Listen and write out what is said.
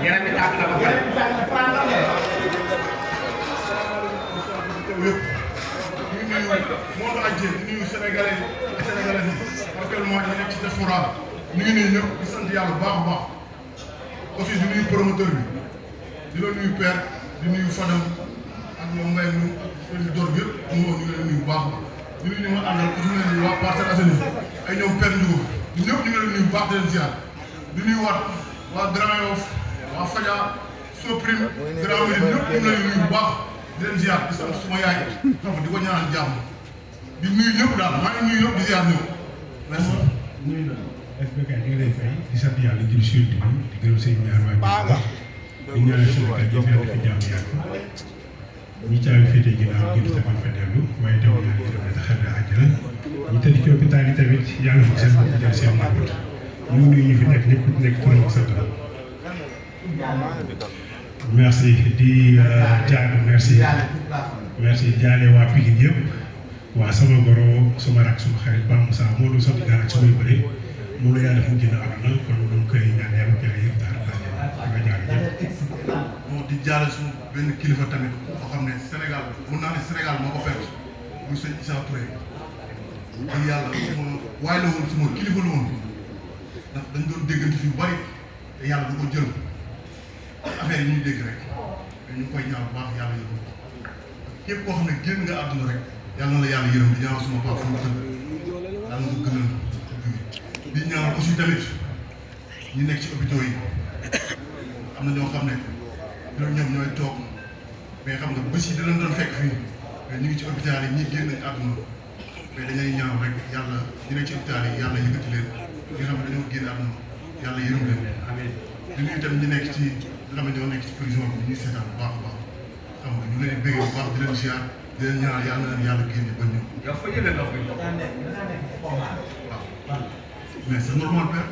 yaram bi tàng na ba pare. ñu nuyu monde entier di nuyu sénégalais ak sénégalais yi actuellement ñu nekk ci diaspora ñu ngi nuyu ñëpp di sant yàlla bu baax a baax aussi di nuyu promoteur bi di la nuyu père di nuyu Fadam ak moom Mbaye mu président bi yëpp ñu ngi leen nuyu bu baax a baax di nuyu ñu ma àndal ku ñu leen nuyu waa Parcelles Assainies ay ñoom père Ndiour ñun ñëpp ñu ngi leen nuyu bu baax di leen ziar di nuyu waa Grand Yoff waa Fadia Soprim Grand Médine ñëpp ñu ngi leen nuyu bu baax di leen ziar di sant suma yaay xam di ko ñaanal jàmm di nuyu ñëpp daal maa ngi nuyu ñëpp di ziar ñëpp merci. SBK ñu ngi lay fay di sant yàlla jël si di gërëm seen ñaar waay bu baax di ñaanal Sénégal di fekk fi jàmm yàgg ñi caabi féetee ginnaaw ngir tamit fa dellu waaye tam ñaan yërëm la xel na àjjana ñi tëdd ci hôpital yi tamit yàlla fa seen bopp jël seen njaboot ñu ngi nuyu ñu fi nekk ñëpp ku nekk turam ak santam merci di jaale merci jaale waa Pikine yëpp waa sama goro sama rak sama xarit Ba Moussa moo doon sotti gaal ak samay bëre moom la yàlla def mu génn àdduna kon ñu ngi koy ñaan yàlla jëlee yëpp daal di jaale ñëpp. bon di jaale suñu benn kilifa tamit boo xam ne Sénégal mun naa ne Sénégal moo ko perte muy sëñ Issa Touré di yàlla suma waaye la woon suma kilifa la woon ndax dañ doon déggante fi yu bari te yàlla du ko jël affaire yi ñuy dégg rek mais ñu ngi koy ñaan bu baax yàlla yërëm képp koo xam ne génn nga àdduna rek yàlla na la yàlla yërëm di ñaan suma papa fu mu tëdd yàlla na ko gënal di ñaan aussi tamit ñi nekk ci hôpitaux yi am na ñoo xam ne ñoom ñooy toog mais xam nga bés yi da leen doon fekk fii mais ñu ngi ci hôpital yi ñii génn nañ àdduna mais dañuy ñaan rek yàlla ñi nekk ci hôpital yi yàlla yëkkati leen ñi nga xam ne dañoo génn àdduna yàlla yërëm leen di nuyu tamit ñi nekk ci nga xam ne ñoo nekk ci prison bi ñuy seetaan bu baax a baax xam nga ñu leen di bëgg bu baax di leen ziar di leen ñaan yàlla na leen yàlla génne ba ñëw. yow foo jëlee ndox mi. waaw mais c'est normal père.